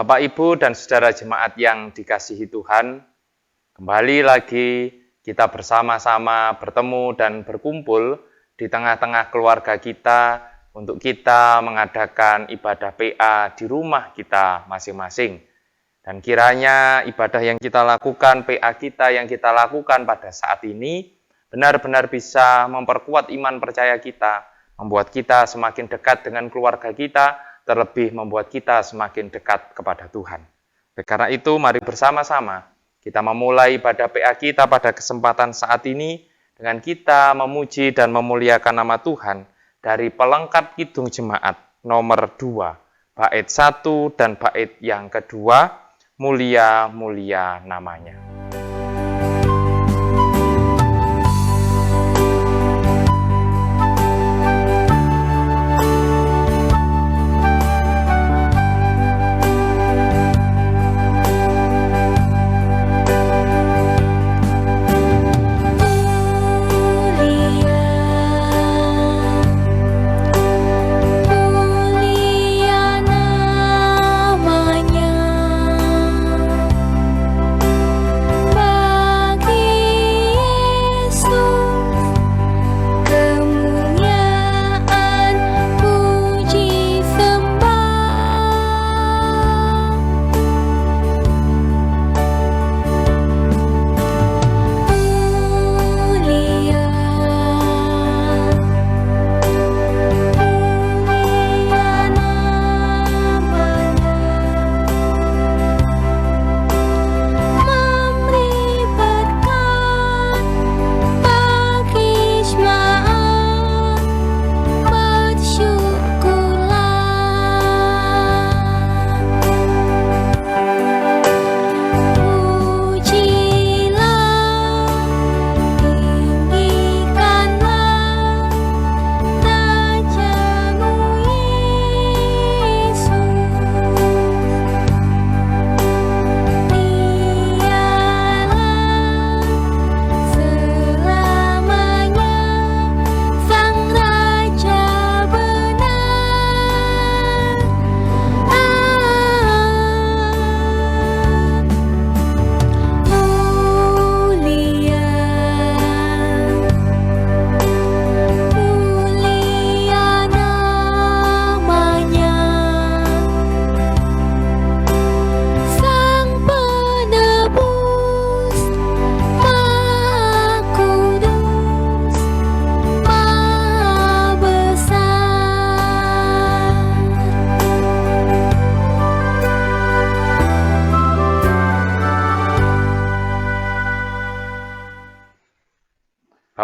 Bapak, Ibu, dan saudara jemaat yang dikasihi Tuhan, kembali lagi kita bersama-sama bertemu dan berkumpul di tengah-tengah keluarga kita untuk kita mengadakan ibadah PA di rumah kita masing-masing. Dan kiranya ibadah yang kita lakukan, PA kita yang kita lakukan pada saat ini benar-benar bisa memperkuat iman percaya kita, membuat kita semakin dekat dengan keluarga kita, terlebih membuat kita semakin dekat kepada Tuhan. Karena itu, mari bersama-sama kita memulai ibadah PA kita pada kesempatan saat ini dengan kita memuji dan memuliakan nama Tuhan dari pelengkap Kidung Jemaat nomor 2, bait 1 dan bait yang kedua, mulia-mulia namanya.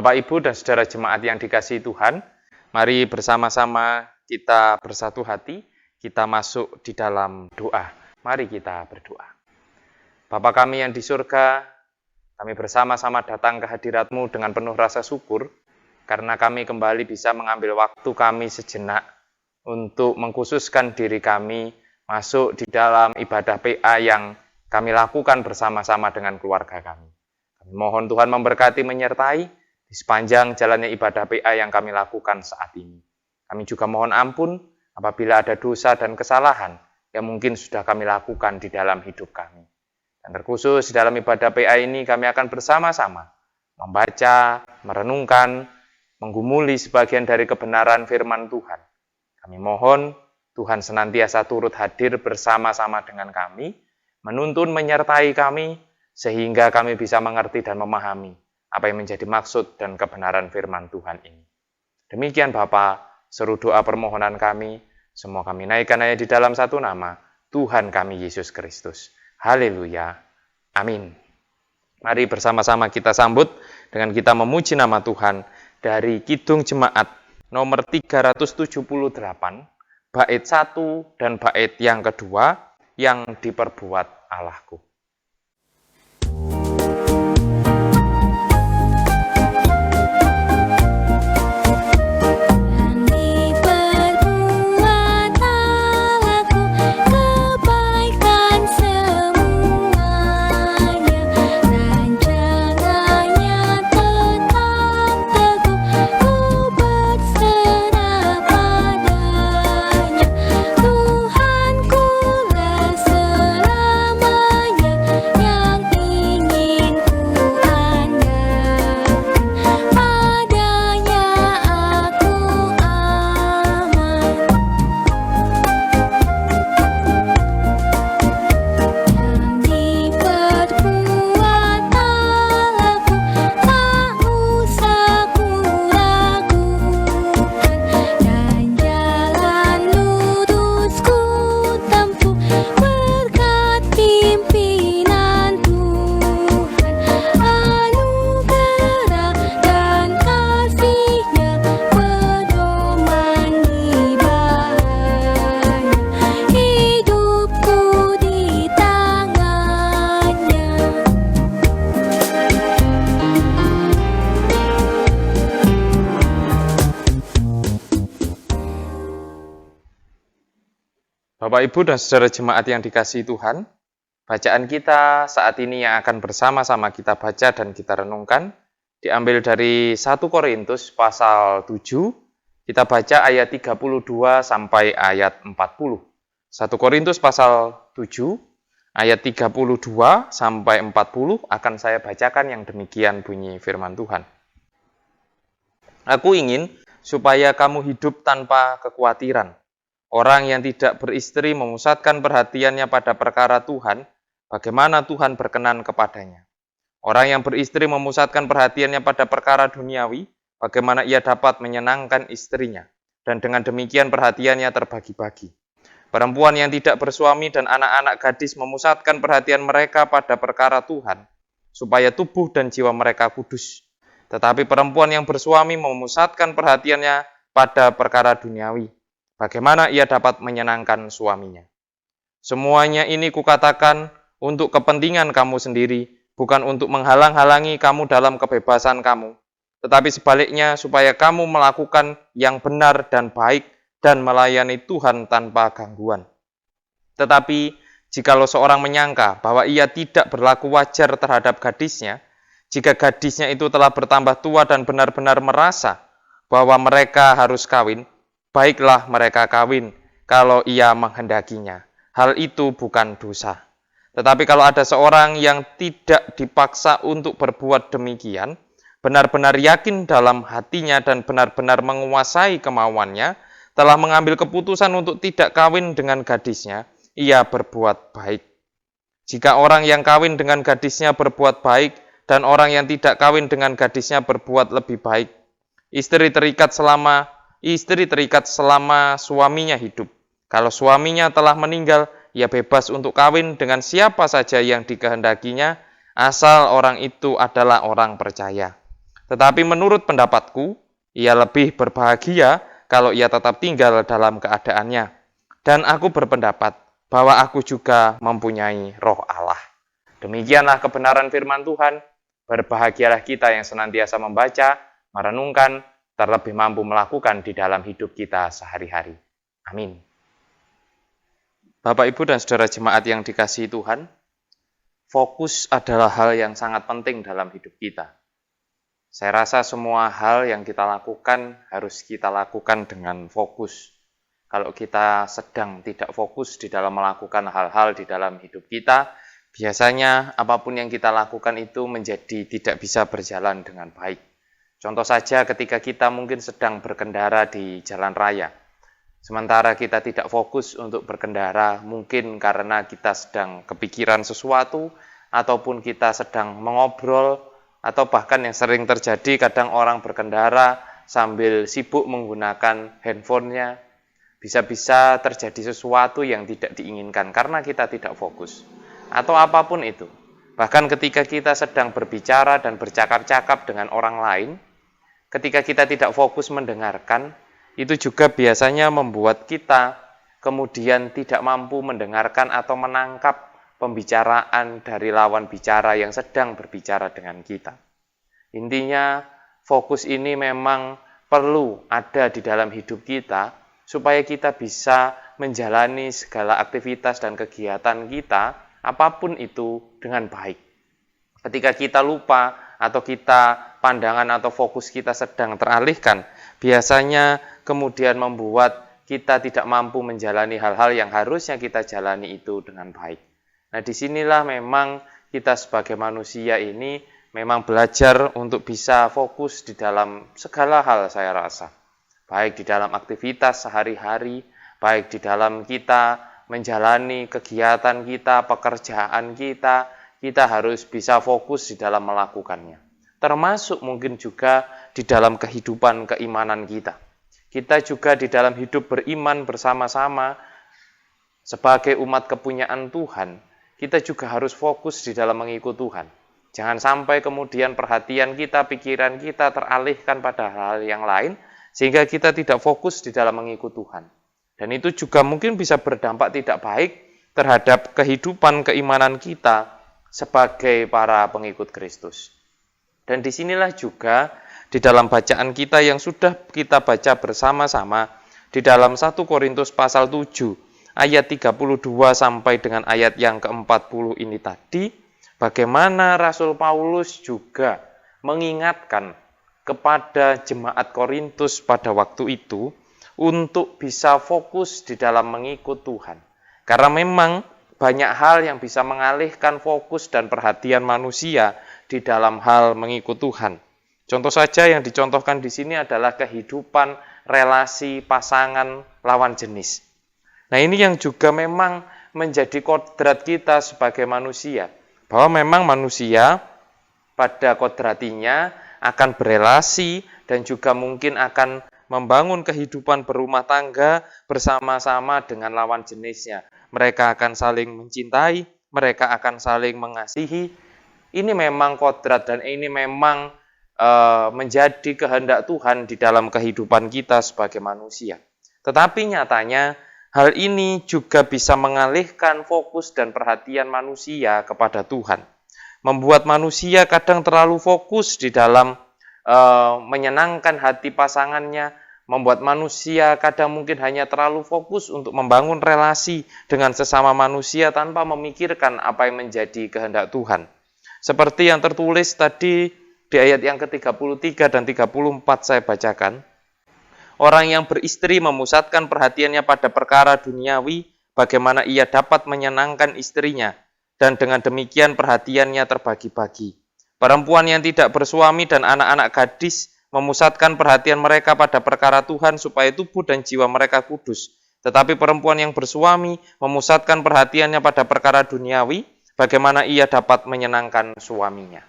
Bapak, Ibu, dan saudara jemaat yang dikasihi Tuhan, mari bersama-sama kita bersatu hati, kita masuk di dalam doa. Mari kita berdoa. Bapa kami yang di surga, kami bersama-sama datang ke hadirat-Mu dengan penuh rasa syukur, karena kami kembali bisa mengambil waktu kami sejenak untuk mengkhususkan diri kami masuk di dalam ibadah PA yang kami lakukan bersama-sama dengan keluarga kami. Kami mohon Tuhan memberkati, menyertai di sepanjang jalannya ibadah PA yang kami lakukan saat ini. Kami juga mohon ampun apabila ada dosa dan kesalahan yang mungkin sudah kami lakukan di dalam hidup kami. Dan terkhusus di dalam ibadah PA ini kami akan bersama-sama membaca, merenungkan, menggumuli sebagian dari kebenaran firman Tuhan. Kami mohon Tuhan senantiasa turut hadir bersama-sama dengan kami, menuntun menyertai kami, sehingga kami bisa mengerti dan memahami apa yang menjadi maksud dan kebenaran firman Tuhan ini. Demikian Bapa, seru doa permohonan kami, semua kami naikkan hanya di dalam satu nama, Tuhan kami Yesus Kristus. Haleluya. Amin. Mari bersama-sama kita sambut dengan kita memuji nama Tuhan dari Kidung Jemaat nomor 378, bait 1 dan bait yang kedua, yang diperbuat Allahku. Tuhanku rasa Bapak, Ibu, dan saudara jemaat yang dikasihi Tuhan, bacaan kita saat ini yang akan bersama-sama kita baca dan kita renungkan, diambil dari 1 Korintus pasal 7, kita baca ayat 32 sampai ayat 40. 1 Korintus pasal 7, ayat 32 sampai 40 akan saya bacakan yang demikian bunyi firman Tuhan. Aku ingin supaya kamu hidup tanpa kekhawatiran. Orang yang tidak beristri memusatkan perhatiannya pada perkara Tuhan, bagaimana Tuhan berkenan kepadanya. Orang yang beristri memusatkan perhatiannya pada perkara duniawi, bagaimana ia dapat menyenangkan istrinya. Dan dengan demikian perhatiannya terbagi-bagi. Perempuan yang tidak bersuami dan anak-anak gadis memusatkan perhatian mereka pada perkara Tuhan, supaya tubuh dan jiwa mereka kudus. Tetapi perempuan yang bersuami memusatkan perhatiannya pada perkara duniawi, bagaimana ia dapat menyenangkan suaminya. Semuanya ini kukatakan untuk kepentingan kamu sendiri, bukan untuk menghalang-halangi kamu dalam kebebasan kamu, tetapi sebaliknya supaya kamu melakukan yang benar dan baik dan melayani Tuhan tanpa gangguan. Tetapi jikalau seorang menyangka bahwa ia tidak berlaku wajar terhadap gadisnya, jika gadisnya itu telah bertambah tua dan benar-benar merasa bahwa mereka harus kawin, baiklah mereka kawin kalau ia menghendakinya. Hal itu bukan dosa. Tetapi kalau ada seorang yang tidak dipaksa untuk berbuat demikian, benar-benar yakin dalam hatinya dan benar-benar menguasai kemauannya, telah mengambil keputusan untuk tidak kawin dengan gadisnya, ia berbuat baik. Jika orang yang kawin dengan gadisnya berbuat baik, dan orang yang tidak kawin dengan gadisnya berbuat lebih baik, istri terikat selama suaminya hidup. Kalau suaminya telah meninggal, ia bebas untuk kawin dengan siapa saja yang dikehendakinya, asal orang itu adalah orang percaya. Tetapi menurut pendapatku, ia lebih berbahagia kalau ia tetap tinggal dalam keadaannya. Dan aku berpendapat bahwa aku juga mempunyai roh Allah. Demikianlah kebenaran firman Tuhan. Berbahagialah kita yang senantiasa membaca, merenungkan, terlebih mampu melakukan di dalam hidup kita sehari-hari. Amin. Bapak, Ibu, dan saudara jemaat yang dikasihi Tuhan, fokus adalah hal yang sangat penting dalam hidup kita. Saya rasa semua hal yang kita lakukan harus kita lakukan dengan fokus. Kalau kita sedang tidak fokus di dalam melakukan hal-hal di dalam hidup kita, biasanya apapun yang kita lakukan itu menjadi tidak bisa berjalan dengan baik. Contoh saja ketika kita mungkin sedang berkendara di jalan raya. Sementara kita tidak fokus untuk berkendara, mungkin karena kita sedang kepikiran sesuatu, ataupun kita sedang mengobrol, atau bahkan yang sering terjadi kadang orang berkendara sambil sibuk menggunakan handphonenya. Bisa-bisa terjadi sesuatu yang tidak diinginkan karena kita tidak fokus. Atau apapun itu. Bahkan ketika kita sedang berbicara dan bercakap-cakap dengan orang lain, ketika kita tidak fokus mendengarkan, itu juga biasanya membuat kita kemudian tidak mampu mendengarkan atau menangkap pembicaraan dari lawan bicara yang sedang berbicara dengan kita. Intinya, fokus ini memang perlu ada di dalam hidup kita, supaya kita bisa menjalani segala aktivitas dan kegiatan kita, apapun itu, dengan baik. Ketika kita lupa atau kita pandangan atau fokus kita sedang teralihkan, biasanya kemudian membuat kita tidak mampu menjalani hal-hal yang harusnya kita jalani itu dengan baik. Nah, disinilah memang kita sebagai manusia ini memang belajar untuk bisa fokus di dalam segala hal, saya rasa. Baik di dalam aktivitas sehari-hari, baik di dalam kita menjalani kegiatan kita, pekerjaan kita harus bisa fokus di dalam melakukannya. Termasuk mungkin juga di dalam kehidupan keimanan kita. Kita juga di dalam hidup beriman bersama-sama sebagai umat kepunyaan Tuhan, kita juga harus fokus di dalam mengikut Tuhan. Jangan sampai kemudian perhatian kita, pikiran kita teralihkan pada hal yang lain, sehingga kita tidak fokus di dalam mengikut Tuhan. Dan itu juga mungkin bisa berdampak tidak baik terhadap kehidupan keimanan kita sebagai para pengikut Kristus. Dan disinilah juga di dalam bacaan kita yang sudah kita baca bersama-sama di dalam 1 Korintus pasal 7 ayat 32 sampai dengan ayat yang ke-40 ini tadi, bagaimana Rasul Paulus juga mengingatkan kepada jemaat Korintus pada waktu itu untuk bisa fokus di dalam mengikut Tuhan. Karena memang banyak hal yang bisa mengalihkan fokus dan perhatian manusia di dalam hal mengikut Tuhan. Contoh saja yang dicontohkan di sini adalah kehidupan relasi pasangan lawan jenis. Nah, ini yang juga memang menjadi kodrat kita sebagai manusia. Bahwa memang manusia pada kodratinya akan berelasi dan juga mungkin akan membangun kehidupan berumah tangga bersama-sama dengan lawan jenisnya. Mereka akan saling mencintai, mereka akan saling mengasihi. Ini memang kodrat dan ini memang menjadi kehendak Tuhan di dalam kehidupan kita sebagai manusia. Tetapi nyatanya hal ini juga bisa mengalihkan fokus dan perhatian manusia kepada Tuhan. Membuat manusia kadang terlalu fokus di dalam menyenangkan hati pasangannya, membuat manusia kadang mungkin hanya terlalu fokus untuk membangun relasi dengan sesama manusia tanpa memikirkan apa yang menjadi kehendak Tuhan. Seperti yang tertulis tadi di ayat yang ke-33 dan 34 saya bacakan. Orang yang beristri memusatkan perhatiannya pada perkara duniawi, bagaimana ia dapat menyenangkan istrinya, dan dengan demikian perhatiannya terbagi-bagi. Perempuan yang tidak bersuami dan anak-anak gadis memusatkan perhatian mereka pada perkara Tuhan supaya tubuh dan jiwa mereka kudus. Tetapi perempuan yang bersuami memusatkan perhatiannya pada perkara duniawi, bagaimana ia dapat menyenangkan suaminya.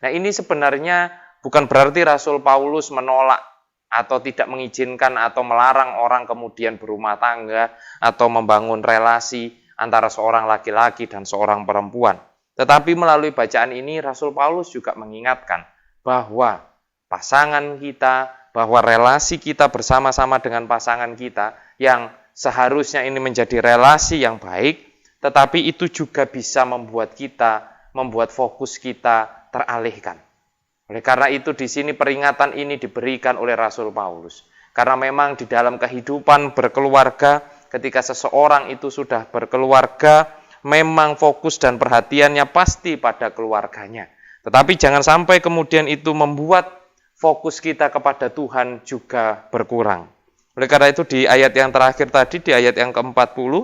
Nah, ini sebenarnya bukan berarti Rasul Paulus menolak atau tidak mengizinkan atau melarang orang kemudian berumah tangga atau membangun relasi antara seorang laki-laki dan seorang perempuan. Tetapi melalui bacaan ini Rasul Paulus juga mengingatkan bahwa pasangan kita, bahwa relasi kita bersama-sama dengan pasangan kita yang seharusnya ini menjadi relasi yang baik, tetapi itu juga bisa membuat fokus kita teralihkan. Oleh karena itu di sini peringatan ini diberikan oleh Rasul Paulus. Karena memang di dalam kehidupan berkeluarga, ketika seseorang itu sudah berkeluarga, memang fokus dan perhatiannya pasti pada keluarganya. Tetapi jangan sampai kemudian itu membuat fokus kita kepada Tuhan juga berkurang. Oleh karena itu di ayat yang terakhir tadi, di ayat yang ke-40,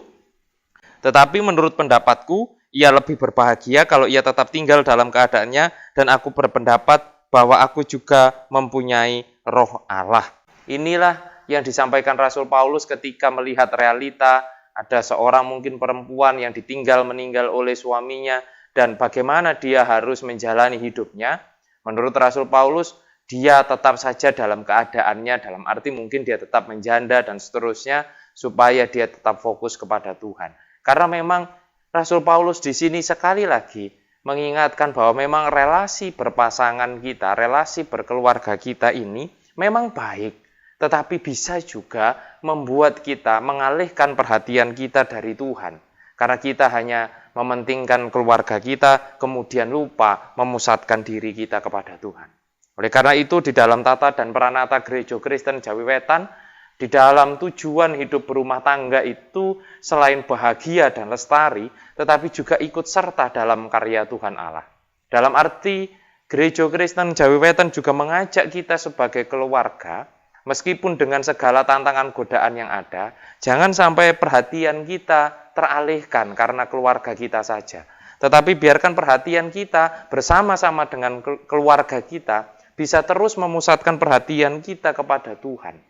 tetapi menurut pendapatku, ia lebih berbahagia kalau ia tetap tinggal dalam keadaannya, dan aku berpendapat bahwa aku juga mempunyai roh Allah. Inilah yang disampaikan Rasul Paulus ketika melihat realita, ada seorang mungkin perempuan yang ditinggal meninggal oleh suaminya, dan bagaimana dia harus menjalani hidupnya. Menurut Rasul Paulus, dia tetap saja dalam keadaannya, dalam arti mungkin dia tetap menjanda dan seterusnya, supaya dia tetap fokus kepada Tuhan. Karena memang Rasul Paulus di sini sekali lagi mengingatkan bahwa memang relasi berpasangan kita, relasi berkeluarga kita ini memang baik, tetapi bisa juga membuat kita mengalihkan perhatian kita dari Tuhan. Karena kita hanya mementingkan keluarga kita, kemudian lupa memusatkan diri kita kepada Tuhan. Oleh karena itu, di dalam tata dan peranata Gereja Kristen Jawi Wetan, di dalam tujuan hidup berumah tangga itu selain bahagia dan lestari, tetapi juga ikut serta dalam karya Tuhan Allah. Dalam arti, Gereja Kristen Jawi Wetan juga mengajak kita sebagai keluarga, meskipun dengan segala tantangan godaan yang ada, jangan sampai perhatian kita teralihkan karena keluarga kita saja. Tetapi biarkan perhatian kita bersama-sama dengan keluarga kita bisa terus memusatkan perhatian kita kepada Tuhan.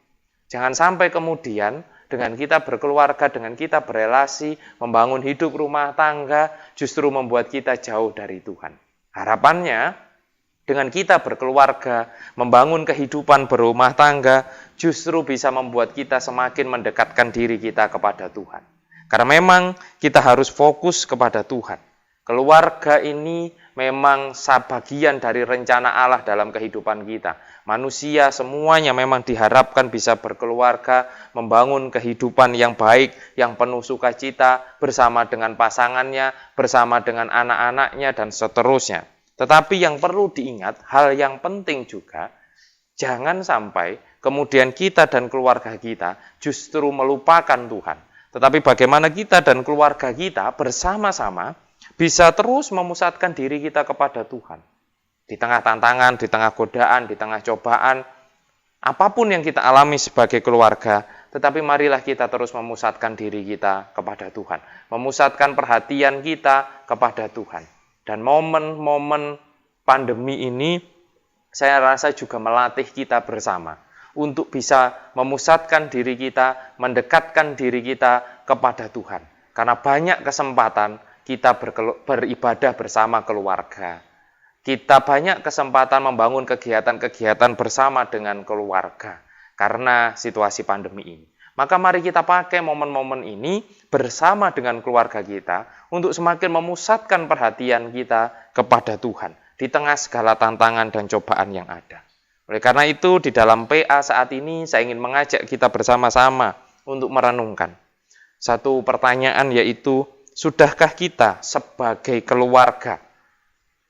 Jangan sampai kemudian dengan kita berkeluarga, dengan kita berelasi, membangun hidup rumah tangga, justru membuat kita jauh dari Tuhan. Harapannya, dengan kita berkeluarga, membangun kehidupan berumah tangga, justru bisa membuat kita semakin mendekatkan diri kita kepada Tuhan. Karena memang kita harus fokus kepada Tuhan. Keluarga ini memang bagian dari rencana Allah dalam kehidupan kita. Manusia semuanya memang diharapkan bisa berkeluarga, membangun kehidupan yang baik, yang penuh sukacita, bersama dengan pasangannya, bersama dengan anak-anaknya, dan seterusnya. Tetapi yang perlu diingat, hal yang penting juga, jangan sampai kemudian kita dan keluarga kita justru melupakan Tuhan. tetapi bagaimana kita dan keluarga kita bersama-sama bisa terus memusatkan diri kita kepada Tuhan. Di tengah tantangan, di tengah godaan, di tengah cobaan, apapun yang kita alami sebagai keluarga, tetapi marilah kita terus memusatkan diri kita kepada Tuhan. Memusatkan perhatian kita kepada Tuhan. Dan momen-momen pandemi ini, saya rasa juga melatih kita bersama untuk bisa memusatkan diri kita, mendekatkan diri kita kepada Tuhan. Karena banyak kesempatan kita beribadah bersama keluarga. Kita banyak kesempatan membangun kegiatan-kegiatan bersama dengan keluarga karena situasi pandemi ini. Maka mari kita pakai momen-momen ini bersama dengan keluarga kita untuk semakin memusatkan perhatian kita kepada Tuhan di tengah segala tantangan dan cobaan yang ada. Oleh karena itu, di dalam PA saat ini saya ingin mengajak kita bersama-sama untuk merenungkan satu pertanyaan, yaitu sudahkah kita sebagai keluarga,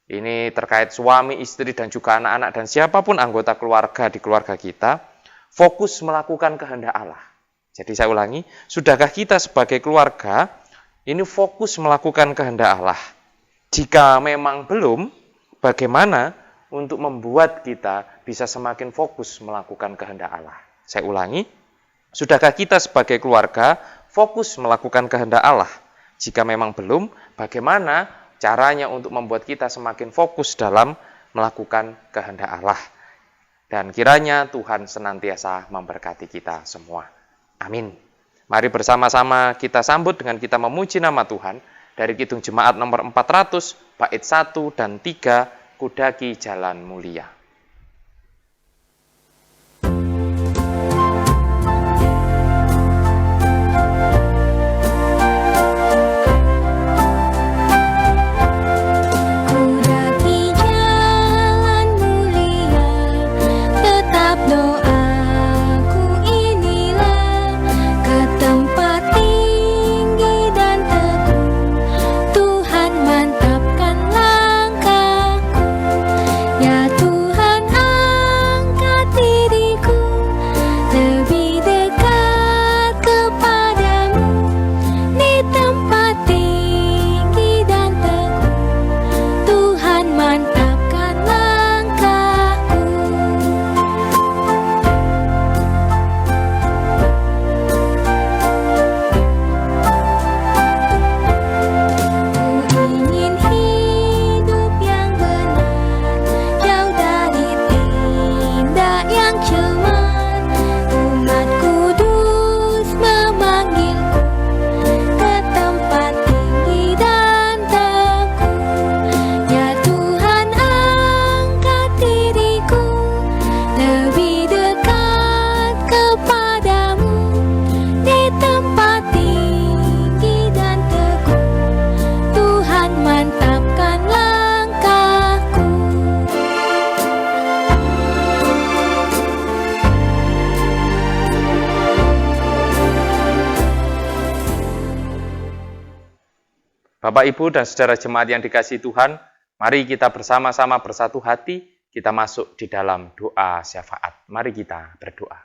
ini terkait suami, istri, dan juga anak-anak, dan siapapun anggota keluarga di keluarga kita, fokus melakukan kehendak Allah. Jadi saya ulangi, sudahkah kita sebagai keluarga, ini fokus melakukan kehendak Allah? Jika memang belum, bagaimana untuk membuat kita bisa semakin fokus melakukan kehendak Allah? Saya ulangi, sudahkah kita sebagai keluarga, fokus melakukan kehendak Allah? Jika memang belum, bagaimana caranya untuk membuat kita semakin fokus dalam melakukan kehendak Allah? Dan kiranya Tuhan senantiasa memberkati kita semua. Amin. Mari bersama-sama kita sambut dengan kita memuji nama Tuhan dari Kidung Jemaat nomor 400, bait 1 dan 3, Kudaki Jalan Mulia. Bapak, Ibu, dan saudara jemaat yang dikasihi Tuhan, mari kita bersama-sama bersatu hati, kita masuk di dalam doa syafaat. Mari kita berdoa.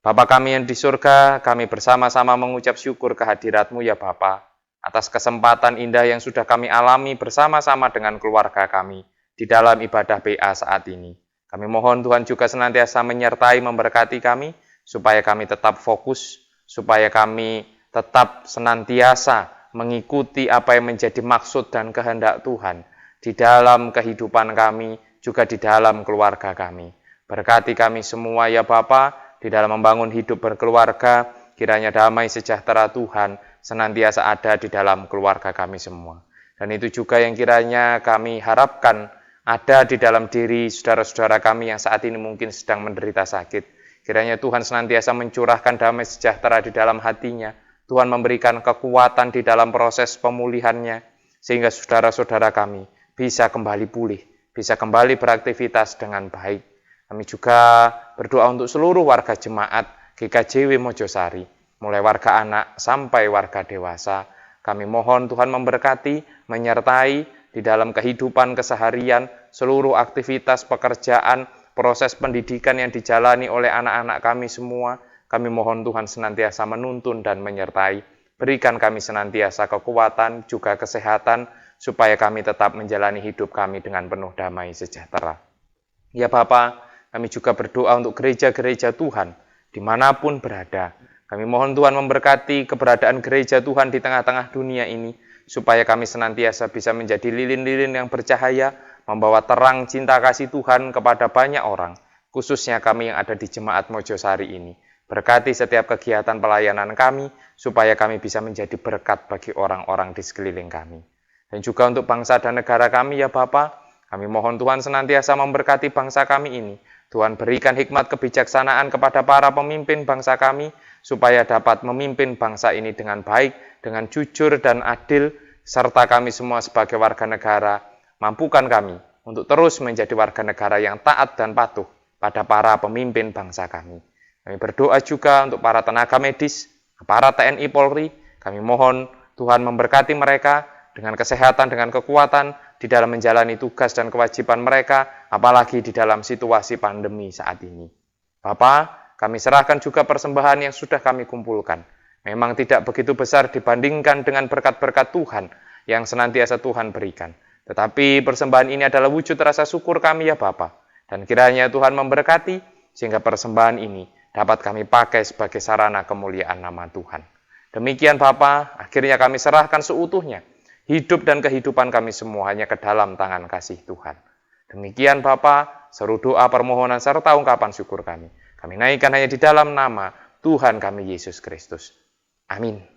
Bapa kami yang di surga, kami bersama-sama mengucap syukur kehadirat-Mu ya Bapa, atas kesempatan indah yang sudah kami alami bersama-sama dengan keluarga kami di dalam ibadah PA saat ini. Kami mohon Tuhan juga senantiasa menyertai memberkati kami, supaya kami tetap fokus, supaya kami tetap senantiasa mengikuti apa yang menjadi maksud dan kehendak Tuhan di dalam kehidupan kami, juga di dalam keluarga kami. Berkati kami semua ya Bapa, di dalam membangun hidup berkeluarga, kiranya damai sejahtera Tuhan senantiasa ada di dalam keluarga kami semua. Dan itu juga yang kiranya kami harapkan ada di dalam diri saudara-saudara kami yang saat ini mungkin sedang menderita sakit. Kiranya Tuhan senantiasa mencurahkan damai sejahtera di dalam hatinya. Tuhan memberikan kekuatan di dalam proses pemulihannya, sehingga saudara-saudara kami bisa kembali pulih, bisa kembali beraktivitas dengan baik. Kami juga berdoa untuk seluruh warga jemaat GKJW Mojosari, mulai warga anak sampai warga dewasa. Kami mohon Tuhan memberkati, menyertai di dalam kehidupan keseharian, seluruh aktivitas pekerjaan, proses pendidikan yang dijalani oleh anak-anak kami semua. kami mohon Tuhan senantiasa menuntun dan menyertai. Berikan kami senantiasa kekuatan, juga kesehatan, supaya kami tetap menjalani hidup kami dengan penuh damai sejahtera. Ya Bapa, kami juga berdoa untuk gereja-gereja Tuhan, dimanapun berada. Kami mohon Tuhan memberkati keberadaan gereja Tuhan di tengah-tengah dunia ini, supaya kami senantiasa bisa menjadi lilin-lilin yang bercahaya, membawa terang cinta kasih Tuhan kepada banyak orang, khususnya kami yang ada di Jemaat Mojosari ini. Berkati setiap kegiatan pelayanan kami, supaya kami bisa menjadi berkat bagi orang-orang di sekeliling kami. Dan juga untuk bangsa dan negara kami ya Bapa, kami mohon Tuhan senantiasa memberkati bangsa kami ini. Tuhan berikan hikmat kebijaksanaan kepada para pemimpin bangsa kami, supaya dapat memimpin bangsa ini dengan baik, dengan jujur dan adil, serta kami semua sebagai warga negara, mampukan kami untuk terus menjadi warga negara yang taat dan patuh pada para pemimpin bangsa kami. Kami berdoa juga untuk para tenaga medis, para TNI Polri. Kami mohon Tuhan memberkati mereka dengan kesehatan, dengan kekuatan di dalam menjalani tugas dan kewajiban mereka, apalagi di dalam situasi pandemi saat ini. Bapa, kami serahkan juga persembahan yang sudah kami kumpulkan. Memang tidak begitu besar dibandingkan dengan berkat-berkat Tuhan yang senantiasa Tuhan berikan. Tetapi persembahan ini adalah wujud rasa syukur kami ya Bapa. Dan kiranya Tuhan memberkati sehingga persembahan ini dapat kami pakai sebagai sarana kemuliaan nama Tuhan. Demikian Bapa, akhirnya kami serahkan seutuhnya hidup dan kehidupan kami semua hanya ke dalam tangan kasih Tuhan. Demikian Bapa, seru doa permohonan serta ungkapan syukur kami. Kami naikkan hanya di dalam nama Tuhan kami Yesus Kristus. Amin.